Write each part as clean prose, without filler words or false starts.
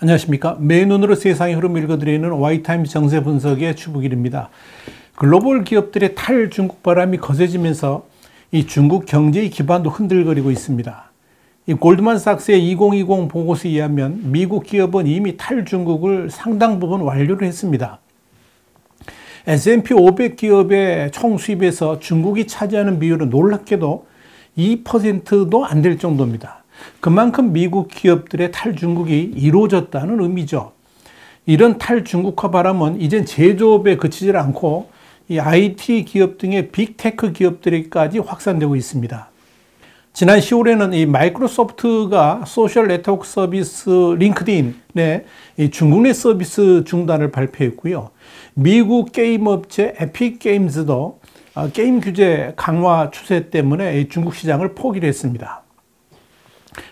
안녕하십니까. 맨눈으로 세상의 흐름을 읽어드리는 Y타임즈 정세 분석의 추부길입니다. 글로벌 기업들의 탈중국 바람이 거세지면서 이 중국 경제의 기반도 흔들거리고 있습니다. 이 골드만삭스의 2020 보고서에 의하면 미국 기업은 이미 탈중국을 상당 부분 완료를 했습니다. S&P 500 기업의 총 수입에서 중국이 차지하는 비율은 놀랍게도 2%도 안 될 정도입니다. 그만큼 미국 기업들의 탈중국이 이루어졌다는 의미죠. 이런 탈중국화 바람은 이젠 제조업에 그치지 않고 이 IT 기업 등의 빅테크 기업들에까지 확산되고 있습니다. 지난 10월에는 이 마이크로소프트가 소셜 네트워크 서비스 링크드인의 중국 내 서비스 중단을 발표했고요. 미국 게임 업체 에픽 게임즈도 게임 규제 강화 추세 때문에 중국 시장을 포기를 했습니다.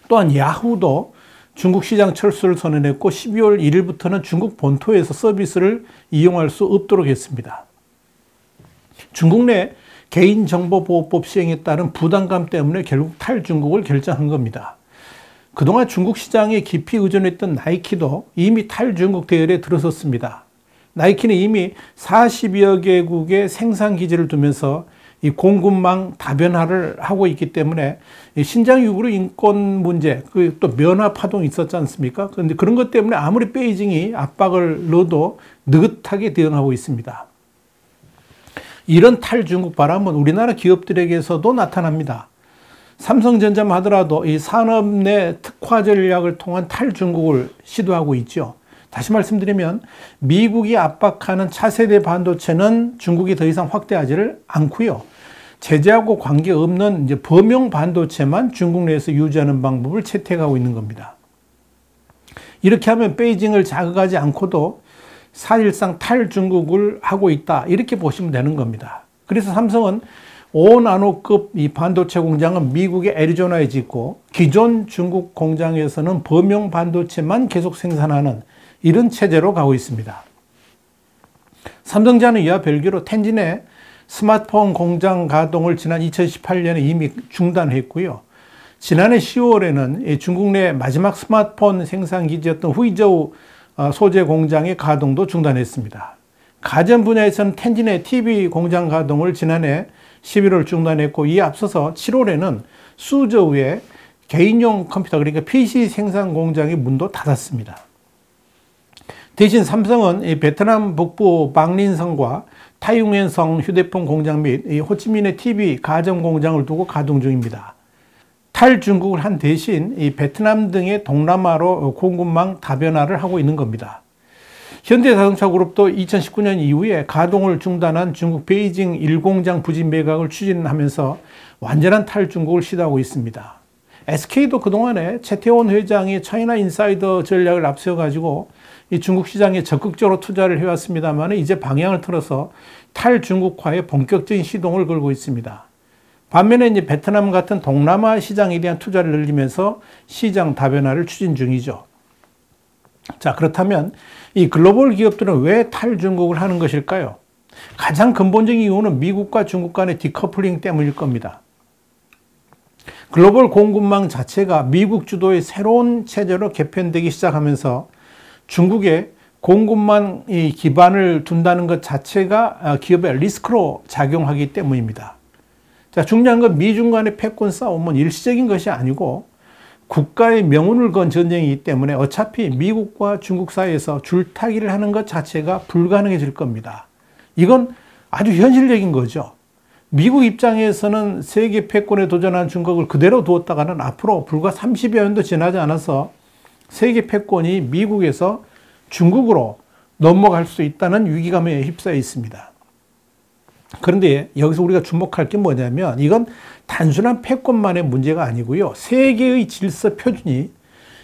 또한 야후도 중국 시장 철수를 선언했고 12월 1일부터는 중국 본토에서 서비스를 이용할 수 없도록 했습니다. 중국 내 개인정보보호법 시행에 따른 부담감 때문에 결국 탈중국을 결정한 겁니다. 그동안 중국 시장에 깊이 의존했던 나이키도 이미 탈중국 대열에 들어섰습니다. 나이키는 이미 40여 개국의 생산 기지를 두면서 이 공급망 다변화를 하고 있기 때문에 신장 유구르 인권 문제, 또 면화 파동이 있었지 않습니까? 그런데 그런 것 때문에 아무리 베이징이 압박을 넣어도 느긋하게 대응하고 있습니다. 이런 탈중국 바람은 우리나라 기업들에게서도 나타납니다. 삼성전자만 하더라도 이 산업 내 특화 전략을 통한 탈중국을 시도하고 있죠. 다시 말씀드리면 미국이 압박하는 차세대 반도체는 중국이 더 이상 확대하지를 않고요. 제재하고 관계없는 이제 범용 반도체만 중국 내에서 유지하는 방법을 채택하고 있는 겁니다. 이렇게 하면 베이징을 자극하지 않고도 사실상 탈중국을 하고 있다, 이렇게 보시면 되는 겁니다. 그래서 삼성은 5나노급 이 반도체 공장은 미국의 애리조나에 짓고 기존 중국 공장에서는 범용 반도체만 계속 생산하는 이런 체제로 가고 있습니다. 삼성전자는 이와 별개로 텐진의 스마트폰 공장 가동을 지난 2018년에 이미 중단했고요. 지난해 10월에는 중국 내 마지막 스마트폰 생산 기지였던 후이저우 소재 공장의 가동도 중단했습니다. 가전 분야에서는 텐진의 TV 공장 가동을 지난해 11월 중단했고, 이에 앞서서 7월에는 수저우의 개인용 컴퓨터, 그러니까 PC 생산 공장의 문도 닫았습니다. 대신 삼성은 베트남 북부 박린성과 타이웅엔성 휴대폰 공장 및 호치민의 TV 가전 공장을 두고 가동 중입니다. 탈중국을 한 대신 베트남 등의 동남아로 공급망 다변화를 하고 있는 겁니다. 현대자동차그룹도 2019년 이후에 가동을 중단한 중국 베이징 1공장 부지 매각을 추진하면서 완전한 탈중국을 시도하고 있습니다. SK도 그동안에 최태원 회장이 차이나 인사이더 전략을 앞세워가지고 이 중국 시장에 적극적으로 투자를 해왔습니다만 이제 방향을 틀어서 탈중국화에 본격적인 시동을 걸고 있습니다. 반면에 이제 베트남 같은 동남아 시장에 대한 투자를 늘리면서 시장 다변화를 추진 중이죠. 자, 그렇다면 이 글로벌 기업들은 왜 탈중국을 하는 것일까요? 가장 근본적인 이유는 미국과 중국 간의 디커플링 때문일 겁니다. 글로벌 공급망 자체가 미국 주도의 새로운 체제로 개편되기 시작하면서 중국의 공급망 기반을 둔다는 것 자체가 기업의 리스크로 작용하기 때문입니다. 자, 중요한 건 미중 간의 패권 싸움은 일시적인 것이 아니고 국가의 명운을 건 전쟁이기 때문에 어차피 미국과 중국 사이에서 줄타기를 하는 것 자체가 불가능해질 겁니다. 이건 아주 현실적인 거죠. 미국 입장에서는 세계 패권에 도전한 중국을 그대로 두었다가는 앞으로 불과 30여 년도 지나지 않아서 세계 패권이 미국에서 중국으로 넘어갈 수 있다는 위기감에 휩싸여 있습니다. 그런데 여기서 우리가 주목할 게 뭐냐면 이건 단순한 패권만의 문제가 아니고요. 세계의 질서 표준이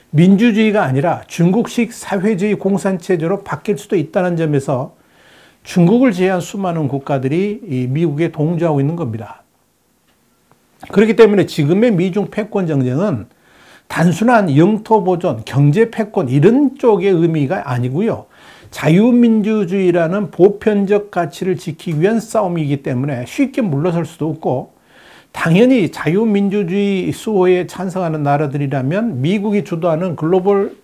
민주주의가 아니라 중국식 사회주의 공산체제로 바뀔 수도 있다는 점에서 중국을 제외한 수많은 국가들이 미국에 동조하고 있는 겁니다. 그렇기 때문에 지금의 미중 패권 정쟁은 단순한 영토 보존, 경제 패권 이런 쪽의 의미가 아니고요. 자유민주주의라는 보편적 가치를 지키기 위한 싸움이기 때문에 쉽게 물러설 수도 없고, 당연히 자유민주주의 수호에 찬성하는 나라들이라면 미국이 주도하는 글로벌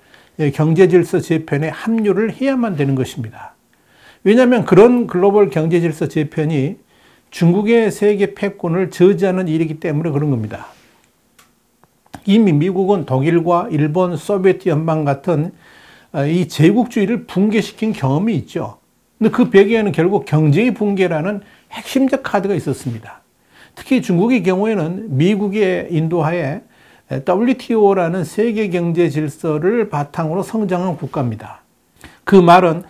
경제질서 재편에 합류를 해야만 되는 것입니다. 왜냐하면 그런 글로벌 경제질서 재편이 중국의 세계 패권을 저지하는 일이기 때문에 그런 겁니다. 이미 미국은 독일과 일본, 소비에트 연방 같은 이 제국주의를 붕괴시킨 경험이 있죠. 근데 그 배경에는 결국 경제의 붕괴라는 핵심적 카드가 있었습니다. 특히 중국의 경우에는 미국의 인도하에 WTO라는 세계 경제 질서를 바탕으로 성장한 국가입니다. 그 말은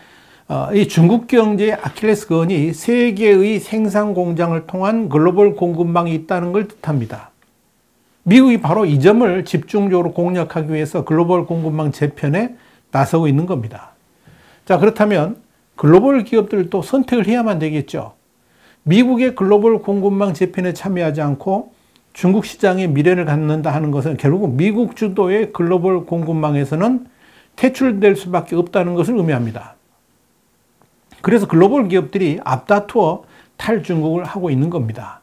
이 중국 경제의 아킬레스건이 세계의 생산 공장을 통한 글로벌 공급망이 있다는 걸 뜻합니다. 미국이 바로 이 점을 집중적으로 공략하기 위해서 글로벌 공급망 재편에 나서고 있는 겁니다. 자, 그렇다면 글로벌 기업들도 선택을 해야만 되겠죠. 미국의 글로벌 공급망 재편에 참여하지 않고 중국 시장의 미래를 갖는다 하는 것은 결국 미국 주도의 글로벌 공급망에서는 퇴출될 수밖에 없다는 것을 의미합니다. 그래서 글로벌 기업들이 앞다투어 탈중국을 하고 있는 겁니다.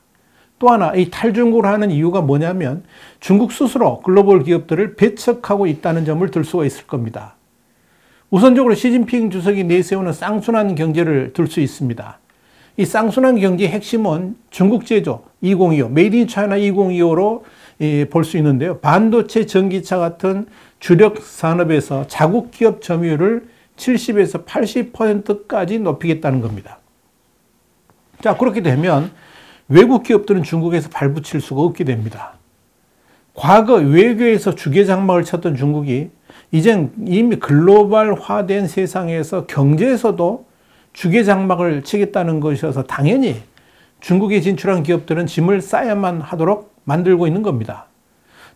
또 하나 이 탈중국을 하는 이유가 뭐냐면 중국 스스로 글로벌 기업들을 배척하고 있다는 점을 들 수가 있을 겁니다. 우선적으로 시진핑 주석이 내세우는 쌍순환 경제를 들 수 있습니다. 이 쌍순환 경제의 핵심은 중국 제조 2025, 메이드 인 차이나 2025로 볼 수 있는데요. 반도체, 전기차 같은 주력 산업에서 자국 기업 점유율을 70에서 80%까지 높이겠다는 겁니다. 자, 그렇게 되면 외국 기업들은 중국에서 발붙일 수가 없게 됩니다. 과거 외교에서 주계장막을 쳤던 중국이 이젠 이미 글로벌화된 세상에서 경제에서도 주계장막을 치겠다는 것이어서 당연히 중국에 진출한 기업들은 짐을 싸야만 하도록 만들고 있는 겁니다.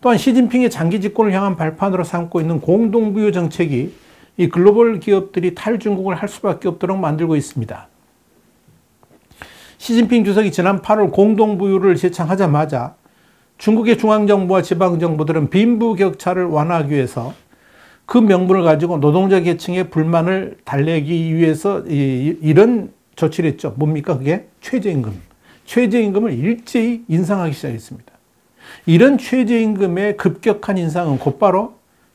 또한 시진핑의 장기 집권을 향한 발판으로 삼고 있는 공동부유 정책이 이 글로벌 기업들이 탈중국을 할 수밖에 없도록 만들고 있습니다. 시진핑 주석이 지난 8월 공동부유를 제창하자마자 중국의 중앙정부와 지방정부들은 빈부격차를 완화하기 위해서 그 명분을 가지고 노동자 계층의 불만을 달래기 위해서 이런 조치를 했죠. 뭡니까? 그게 최저임금. 최저임금을 일제히 인상하기 시작했습니다. 이런 최저임금의 급격한 인상은 곧바로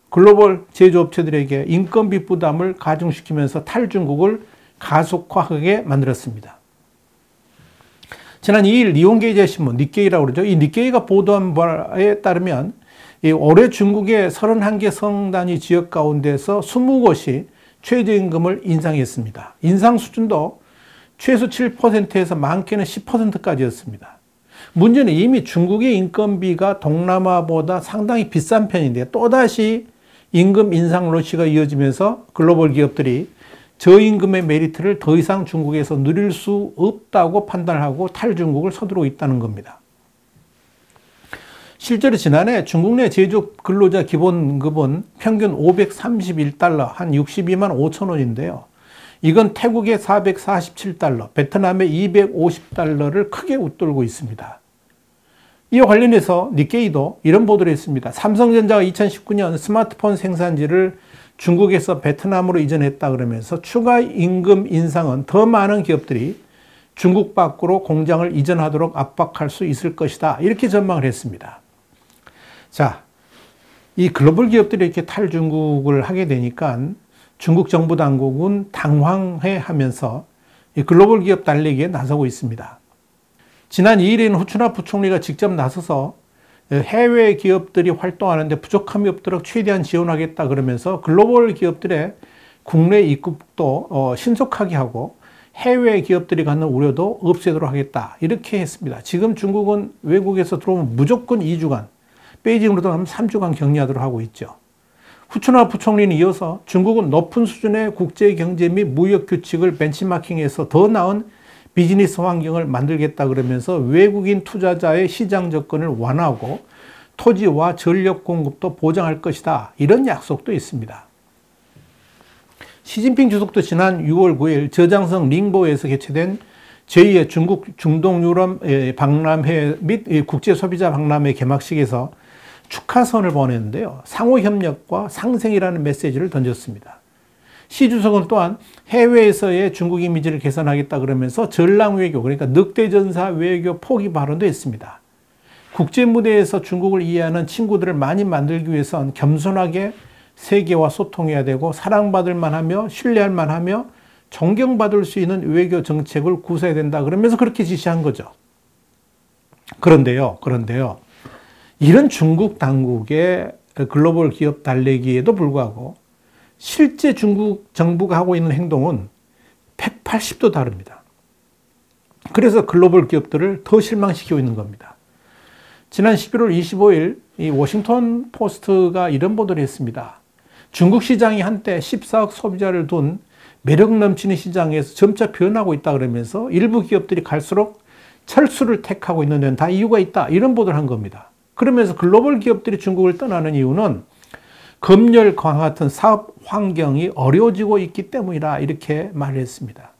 글로벌 제조업체들에게 인건비 부담을 가중시키면서 탈중국을 가속화하게 만들었습니다. 지난 2일 니혼게이지신문, 니케이라고 그러죠. 이 니케이가 보도한 바에 따르면 올해 중국의 31개 성단위 지역 가운데서 20곳이 최저임금을 인상했습니다. 인상 수준도 최소 7%에서 많게는 10%까지였습니다. 문제는 이미 중국의 인건비가 동남아보다 상당히 비싼 편인데 또다시 임금 인상 러시가 이어지면서 글로벌 기업들이 저임금의 메리트를 더 이상 중국에서 누릴 수 없다고 판단하고 탈중국을 서두르고 있다는 겁니다. 실제로 지난해 중국 내 제조 근로자 기본급은 평균 531달러, 한 62만 5천 원인데요. 이건 태국의 447달러, 베트남의 250달러를 크게 웃돌고 있습니다. 이와 관련해서 니케이도 이런 보도를 했습니다. 삼성전자가 2019년 스마트폰 생산지를 중국에서 베트남으로 이전했다 그러면서 추가 임금 인상은 더 많은 기업들이 중국 밖으로 공장을 이전하도록 압박할 수 있을 것이다. 이렇게 전망을 했습니다. 자, 이 글로벌 기업들이 이렇게 탈중국을 하게 되니까 중국 정부 당국은 당황해 하면서 이 글로벌 기업 달래기에 나서고 있습니다. 지난 2일에는 후추나 부총리가 직접 나서서 해외 기업들이 활동하는데 부족함이 없도록 최대한 지원하겠다 그러면서 글로벌 기업들의 국내 입국도 신속하게 하고 해외 기업들이 갖는 우려도 없애도록 하겠다. 이렇게 했습니다. 지금 중국은 외국에서 들어오면 무조건 2주간, 베이징으로 들어가면 3주간 격리하도록 하고 있죠. 후추나 부총리는 이어서 중국은 높은 수준의 국제경제 및 무역규칙을 벤치마킹해서 더 나은 비즈니스 환경을 만들겠다 그러면서 외국인 투자자의 시장 접근을 완화하고 토지와 전력 공급도 보장할 것이다. 이런 약속도 있습니다. 시진핑 주석도 지난 6월 9일 저장성 링보에서 개최된 제2의 중국 중동 유럽 박람회 및 국제소비자 박람회 개막식에서 축하선을 보냈는데요. 상호협력과 상생이라는 메시지를 던졌습니다. 시 주석은 또한 해외에서의 중국 이미지를 개선하겠다 그러면서 전랑 외교, 그러니까 늑대전사 외교 포기 발언도 했습니다. 국제 무대에서 중국을 이해하는 친구들을 많이 만들기 위해선 겸손하게 세계와 소통해야 되고 사랑받을 만하며 신뢰할 만하며 존경받을 수 있는 외교 정책을 구사해야 된다 그러면서 그렇게 지시한 거죠. 그런데요. 이런 중국 당국의 글로벌 기업 달래기에도 불구하고 실제 중국 정부가 하고 있는 행동은 180도 다릅니다. 그래서 글로벌 기업들을 더 실망시키고 있는 겁니다. 지난 11월 25일 이 워싱턴 포스트가 이런 보도를 했습니다. 중국 시장이 한때 14억 소비자를 둔 매력 넘치는 시장에서 점차 변하고 있다 그러면서 일부 기업들이 갈수록 철수를 택하고 있는 데는 다 이유가 있다. 이런 보도를 한 겁니다. 그러면서 글로벌 기업들이 중국을 떠나는 이유는 검열 강화 같은 사업 환경이 어려워지고 있기 때문이다. 이렇게 말을 했습니다.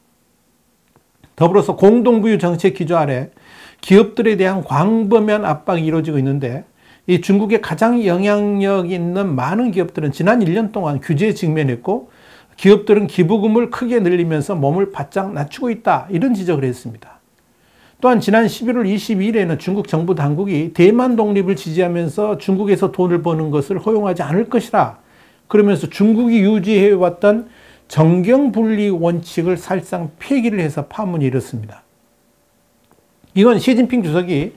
더불어서 공동부유 정책 기조 아래 기업들에 대한 광범위한 압박이 이루어지고 있는데 이 중국의 가장 영향력 있는 많은 기업들은 지난 1년 동안 규제에 직면했고 기업들은 기부금을 크게 늘리면서 몸을 바짝 낮추고 있다. 이런 지적을 했습니다. 또한 지난 11월 22일에는 중국 정부 당국이 대만 독립을 지지하면서 중국에서 돈을 버는 것을 허용하지 않을 것이라 그러면서 중국이 유지해왔던 정경분리 원칙을 사실상 폐기를 해서 파문이 일었습니다. 이건 시진핑 주석이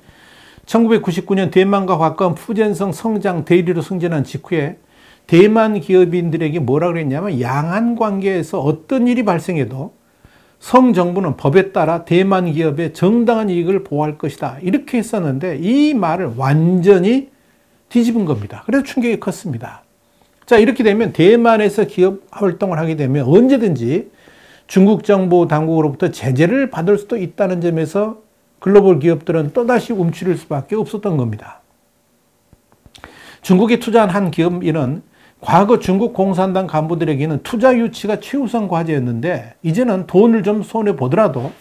1999년 대만과 가까운 푸젠성 성장 대리로 승진한 직후에 대만 기업인들에게 뭐라 그랬냐면 양안 관계에서 어떤 일이 발생해도 성정부는 법에 따라 대만 기업의 정당한 이익을 보호할 것이다. 이렇게 했었는데 이 말을 완전히 뒤집은 겁니다. 그래서 충격이 컸습니다. 자, 이렇게 되면 대만에서 기업 활동을 하게 되면 언제든지 중국 정부 당국으로부터 제재를 받을 수도 있다는 점에서 글로벌 기업들은 또다시 움츠릴 수밖에 없었던 겁니다. 중국에 투자한 한 기업인은 과거 중국 공산당 간부들에게는 투자 유치가 최우선 과제였는데 이제는 돈을 좀 손해보더라도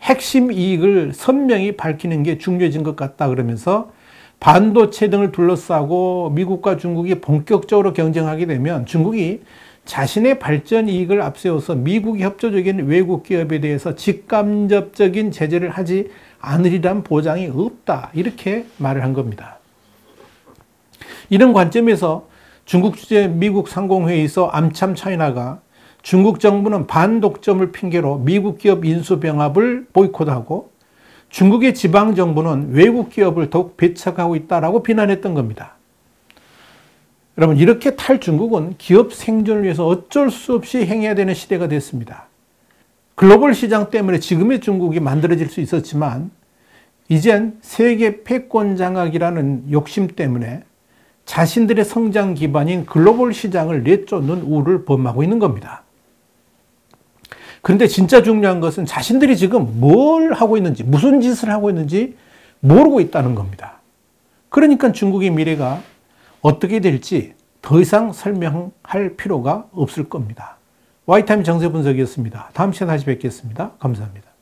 핵심 이익을 선명히 밝히는 게 중요해진 것 같다 그러면서 반도체 등을 둘러싸고 미국과 중국이 본격적으로 경쟁하게 되면 중국이 자신의 발전 이익을 앞세워서 미국이 협조적인 외국 기업에 대해서 직간접적인 제재를 하지 않으리란 보장이 없다. 이렇게 말을 한 겁니다. 이런 관점에서 중국 주재 미국 상공회의에서 암참 차이나가 중국 정부는 반독점을 핑계로 미국 기업 인수병합을 보이콧하고 중국의 지방정부는 외국 기업을 더욱 배척하고 있다라고 비난했던 겁니다. 여러분, 이렇게 탈중국은 기업 생존을 위해서 어쩔 수 없이 행해야 되는 시대가 됐습니다. 글로벌 시장 때문에 지금의 중국이 만들어질 수 있었지만 이젠 세계 패권 장악이라는 욕심 때문에 자신들의 성장 기반인 글로벌 시장을 내쫓는 우를 범하고 있는 겁니다. 그런데 진짜 중요한 것은 자신들이 지금 뭘 하고 있는지, 무슨 짓을 하고 있는지 모르고 있다는 겁니다. 그러니까 중국의 미래가 어떻게 될지 더 이상 설명할 필요가 없을 겁니다. 와이타임 정세 분석이었습니다. 다음 시간에 다시 뵙겠습니다. 감사합니다.